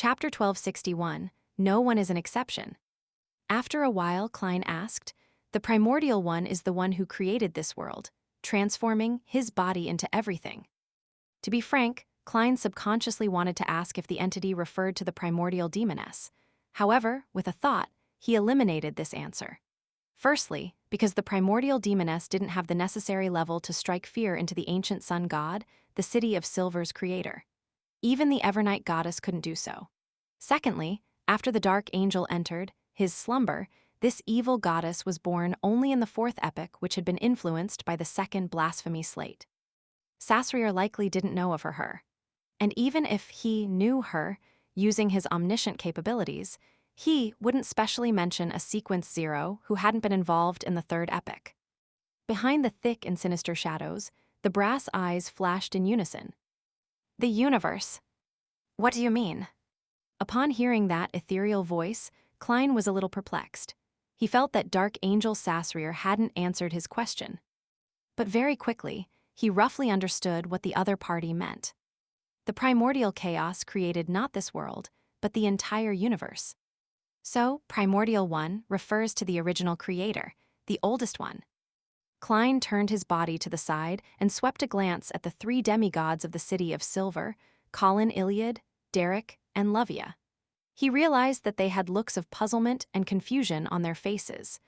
Chapter 1261, No One is an Exception. After a while, Klein asked, the primordial one is the one who created this world, transforming his body into everything. To be frank, Klein subconsciously wanted to ask if the entity referred to the primordial demoness. However, with a thought, he eliminated this answer. Firstly, because the primordial demoness didn't have the necessary level to strike fear into the ancient sun god, the city of Silver's creator. Even the Evernight goddess couldn't do so. Secondly, after the dark angel entered his slumber, this evil goddess was born only in the fourth epoch, which had been influenced by the second blasphemy slate. Sasrier likely didn't know of her. And even if he knew her, using his omniscient capabilities, he wouldn't specially mention a Sequence Zero who hadn't been involved in the third epoch. Behind the thick and sinister shadows, the brass eyes flashed in unison. The universe. What do you mean? Upon hearing that ethereal voice, Klein was a little perplexed. He felt that Dark Angel Sasrier hadn't answered his question. But very quickly, he roughly understood what the other party meant. The primordial chaos created not this world, but the entire universe. So, Primordial One refers to the original creator, the oldest one. Klein turned his body to the side and swept a glance at the three demigods of the city of Silver, Colin Iliad, Derek, and Lovia. He realized that they had looks of puzzlement and confusion on their faces.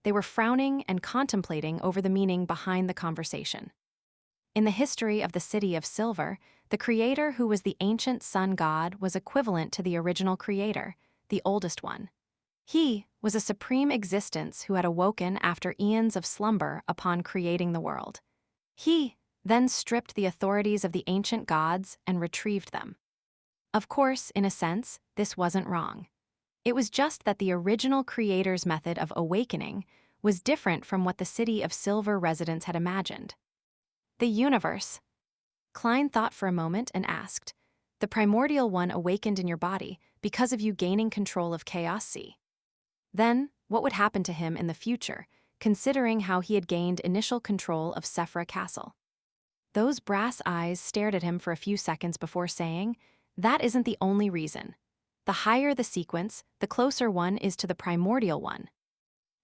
They were frowning and contemplating over the meaning behind the conversation. In the history of the city of Silver, the creator who was the ancient sun god was equivalent to the original creator, the oldest one. He was a supreme existence who had awoken after eons of slumber upon creating the world. He then stripped the authorities of the ancient gods and retrieved them. Of course, in a sense, this wasn't wrong. It was just that the original creator's method of awakening was different from what the city of Silver residents had imagined. The universe. Klein thought for a moment and asked, the primordial one awakened in your body because of you gaining control of Chaos Sea. Then, what would happen to him in the future, considering how he had gained initial control of Sephra Castle? Those brass eyes stared at him for a few seconds before saying, that isn't the only reason. The higher the sequence, the closer one is to the primordial one.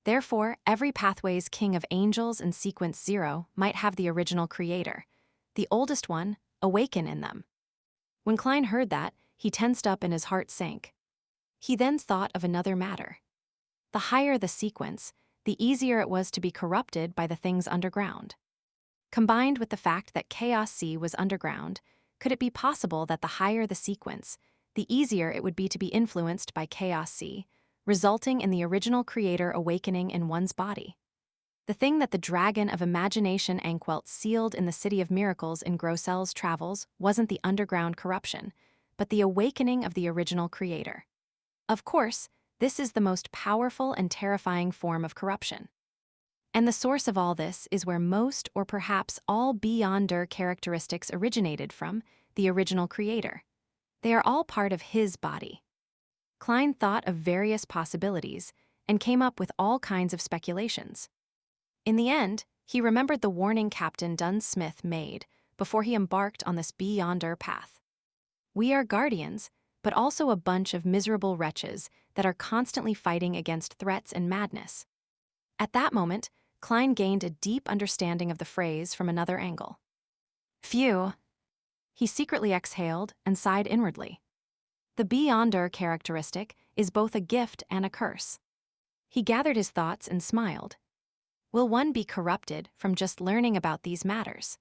Therefore, every pathway's king of angels in Sequence Zero might have the original creator, the oldest one, awaken in them. When Klein heard that, he tensed up and his heart sank. He then thought of another matter. The higher the sequence, the easier it was to be corrupted by the things underground. Combined with the fact that Chaos Sea was underground, could it be possible that the higher the sequence, the easier it would be to be influenced by Chaos Sea, resulting in the original creator awakening in one's body? The thing that the dragon of imagination Anquelt sealed in the City of Miracles in Grossel's travels wasn't the underground corruption, but the awakening of the original creator. Of course, this is the most powerful and terrifying form of corruption. And the source of all this is where most or perhaps all Beyonder characteristics originated from, the original creator. They are all part of his body. Klein thought of various possibilities and came up with all kinds of speculations. In the end, he remembered the warning Captain Dunn Smith made before he embarked on this Beyonder path. We are guardians, but also a bunch of miserable wretches that are constantly fighting against threats and madness. At that moment, Klein gained a deep understanding of the phrase from another angle. Phew. He secretly exhaled and sighed inwardly. The Beyonder characteristic is both a gift and a curse. He gathered his thoughts and smiled. Will one be corrupted from just learning about these matters?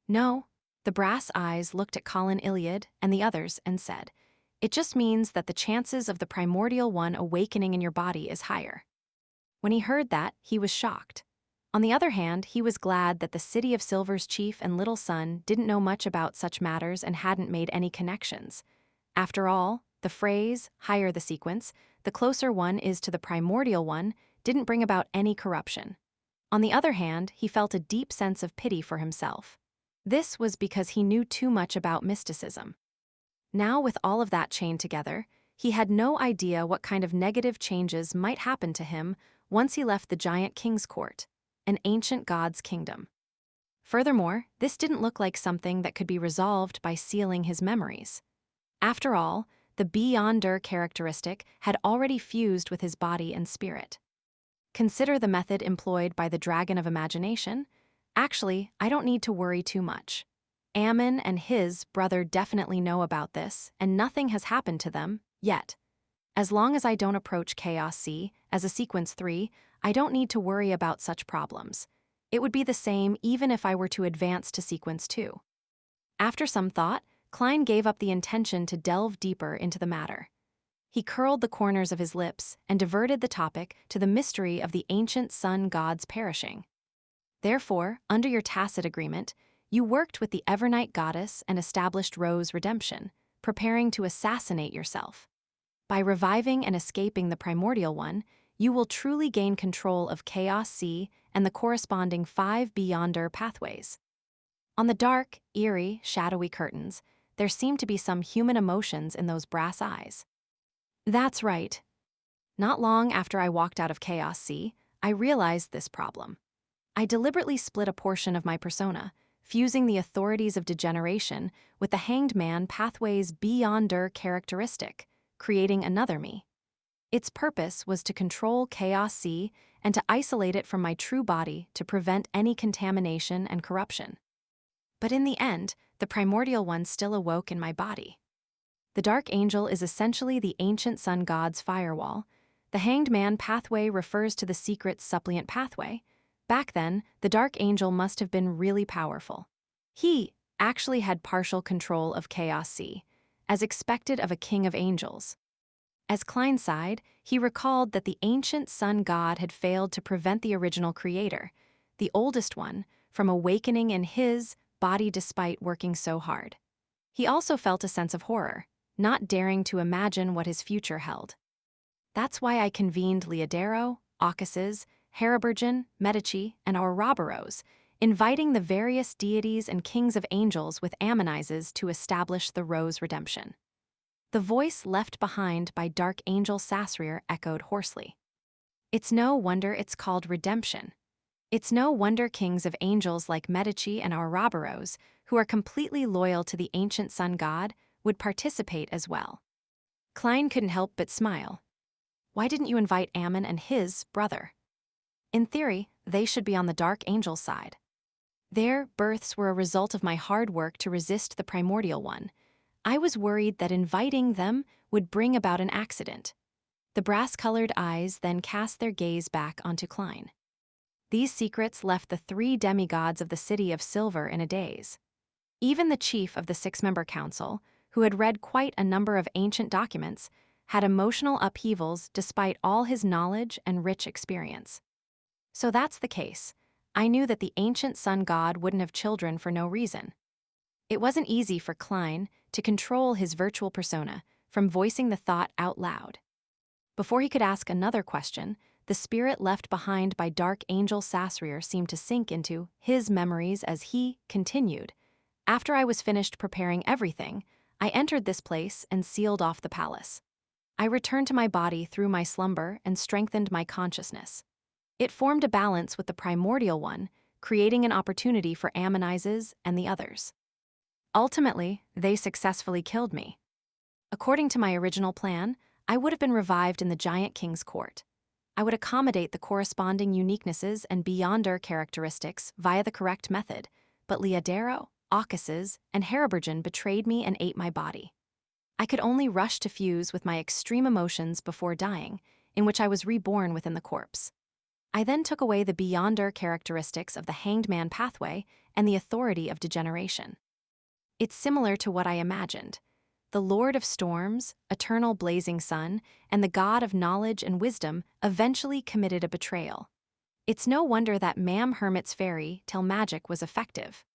No. The brass eyes looked at Colin Iliad and the others and said, it just means that the chances of the primordial one awakening in your body is higher. When he heard that, he was shocked. On the other hand, he was glad that the City of Silver's chief and little son didn't know much about such matters and hadn't made any connections. After all, the phrase, higher the sequence, the closer one is to the primordial one, didn't bring about any corruption. On the other hand, he felt a deep sense of pity for himself. This was because he knew too much about mysticism. Now, with all of that chained together, he had no idea what kind of negative changes might happen to him once he left the giant king's court, an ancient god's kingdom. Furthermore, this didn't look like something that could be resolved by sealing his memories. After all, the Beyonder characteristic had already fused with his body and spirit. Consider the method employed by the Dragon of Imagination. Actually, I don't need to worry too much. Ammon and his brother definitely know about this, and nothing has happened to them, yet. As long as I don't approach Chaos C as a Sequence 3, I don't need to worry about such problems. It would be the same even if I were to advance to Sequence 2. After some thought, Klein gave up the intention to delve deeper into the matter. He curled the corners of his lips and diverted the topic to the mystery of the ancient sun gods perishing. Therefore, under your tacit agreement, you worked with the Evernight goddess and established Ro's redemption, preparing to assassinate yourself. By reviving and escaping the Primordial One, you will truly gain control of Chaos C and the corresponding 5 Beyonder pathways. On the dark, eerie, shadowy curtains, there seemed to be some human emotions in those brass eyes. That's right. Not long after I walked out of Chaos C, I realized this problem. I deliberately split a portion of my persona, fusing the authorities of degeneration with the Hanged Man pathway's Beyonder characteristic, creating another me. Its purpose was to control Chaos C and to isolate it from my true body to prevent any contamination and corruption. But in the end, the Primordial One still awoke in my body. The Dark Angel is essentially the ancient sun god's firewall. The Hanged Man pathway refers to the secret suppliant pathway. Back then, the Dark Angel must have been really powerful. He actually had partial control of Chaos C, as expected of a king of angels. As Klein sighed, he recalled that the ancient sun god had failed to prevent the original creator, the oldest one, from awakening in his body despite working so hard. He also felt a sense of horror, not daring to imagine what his future held. That's why I convened Leodero, Aucuses, Heribergen, Medici, and Ouroboros, inviting the various deities and kings of angels with Ammonises to establish the Ro's redemption. The voice left behind by Dark Angel Sasrier echoed hoarsely. It's no wonder it's called redemption. It's no wonder kings of angels like Medici and Ouroboros, who are completely loyal to the ancient sun god, would participate as well. Klein couldn't help but smile. Why didn't you invite Ammon and his brother? In theory, they should be on the Dark Angel's side. Their births were a result of my hard work to resist the Primordial One. I was worried that inviting them would bring about an accident. The brass-colored eyes then cast their gaze back onto Klein. These secrets left the 3 demigods of the City of Silver in a daze. Even the chief of the 6-member council, who had read quite a number of ancient documents, had emotional upheavals despite all his knowledge and rich experience. So that's the case. I knew that the ancient sun god wouldn't have children for no reason. It wasn't easy for Klein to control his virtual persona from voicing the thought out loud. Before he could ask another question, the spirit left behind by Dark Angel Sasrier seemed to sink into his memories as he continued. After I was finished preparing everything, I entered this place and sealed off the palace. I returned to my body through my slumber and strengthened my consciousness. It formed a balance with the Primordial One, creating an opportunity for Ammonises and the others. Ultimately, they successfully killed me. According to my original plan, I would have been revived in the Giant King's court. I would accommodate the corresponding uniquenesses and Beyonder characteristics via the correct method, but Leodero, Aucuses, and Heribergen betrayed me and ate my body. I could only rush to fuse with my extreme emotions before dying, in which I was reborn within the corpse. I then took away the Beyonder characteristics of the Hanged Man pathway and the authority of degeneration. It's similar to what I imagined. The Lord of Storms, Eternal Blazing Sun, and the God of Knowledge and Wisdom eventually committed a betrayal. It's no wonder that Mam Hermit's fairy tale magic was effective.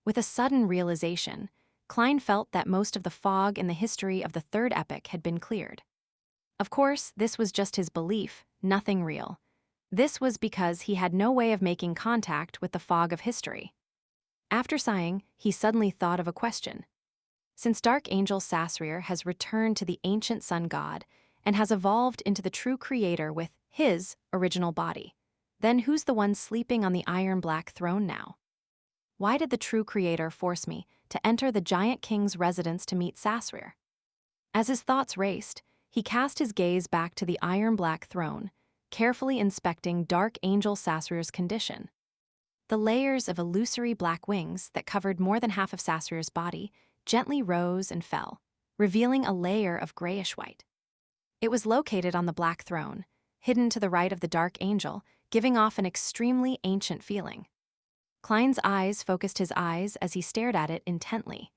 With a sudden realization, Klein felt that most of the fog in the history of the third epic had been cleared. Of course, this was just his belief, nothing real. This was because he had no way of making contact with the fog of history. After sighing, he suddenly thought of a question. Since Dark Angel Sasrier has returned to the ancient sun god and has evolved into the true creator with his original body, then who's the one sleeping on the iron-black throne now? Why did the true creator force me to enter the Giant King's residence to meet Sasrier? As his thoughts raced, he cast his gaze back to the iron-black throne, carefully inspecting Dark Angel Sasrir's condition. The layers of illusory black wings that covered more than half of Sasrir's body gently rose and fell, revealing a layer of grayish-white. It was located on the black throne, hidden to the right of the Dark Angel, giving off an extremely ancient feeling. Klein's eyes focused his eyes as he stared at it intently.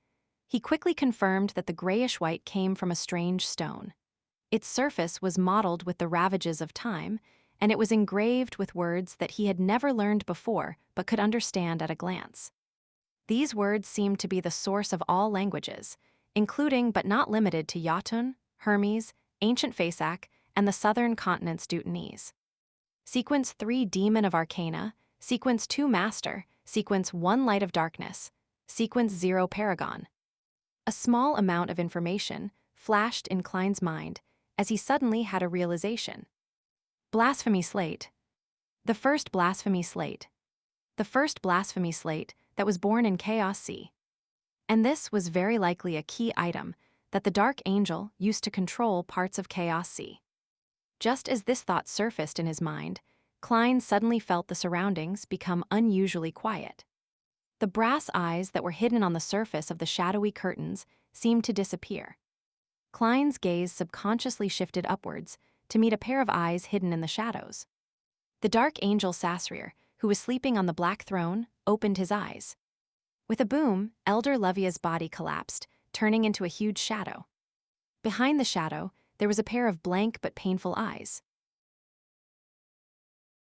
He quickly confirmed that the grayish-white came from a strange stone. Its surface was mottled with the ravages of time, and it was engraved with words that he had never learned before but could understand at a glance. These words seemed to be the source of all languages, including but not limited to Jotun, Hermes, Ancient Phasak, and the southern continent's Deutanese. Sequence 3 Demon of Arcana, Sequence 2 Master, Sequence 1 Light of Darkness, Sequence 0 Paragon. A small amount of information flashed in Klein's mind as he suddenly had a realization. Blasphemy Slate. The first Blasphemy Slate. The first Blasphemy Slate that was born in Chaos Sea. And this was very likely a key item that the Dark Angel used to control parts of Chaos Sea. Just as this thought surfaced in his mind, Klein suddenly felt the surroundings become unusually quiet. The brass eyes that were hidden on the surface of the shadowy curtains seemed to disappear. Klein's gaze subconsciously shifted upwards to meet a pair of eyes hidden in the shadows. The Dark Angel Sasrir, who was sleeping on the black throne, opened his eyes. With a boom, Elder Levia's body collapsed, turning into a huge shadow. Behind the shadow, there was a pair of blank but painful eyes.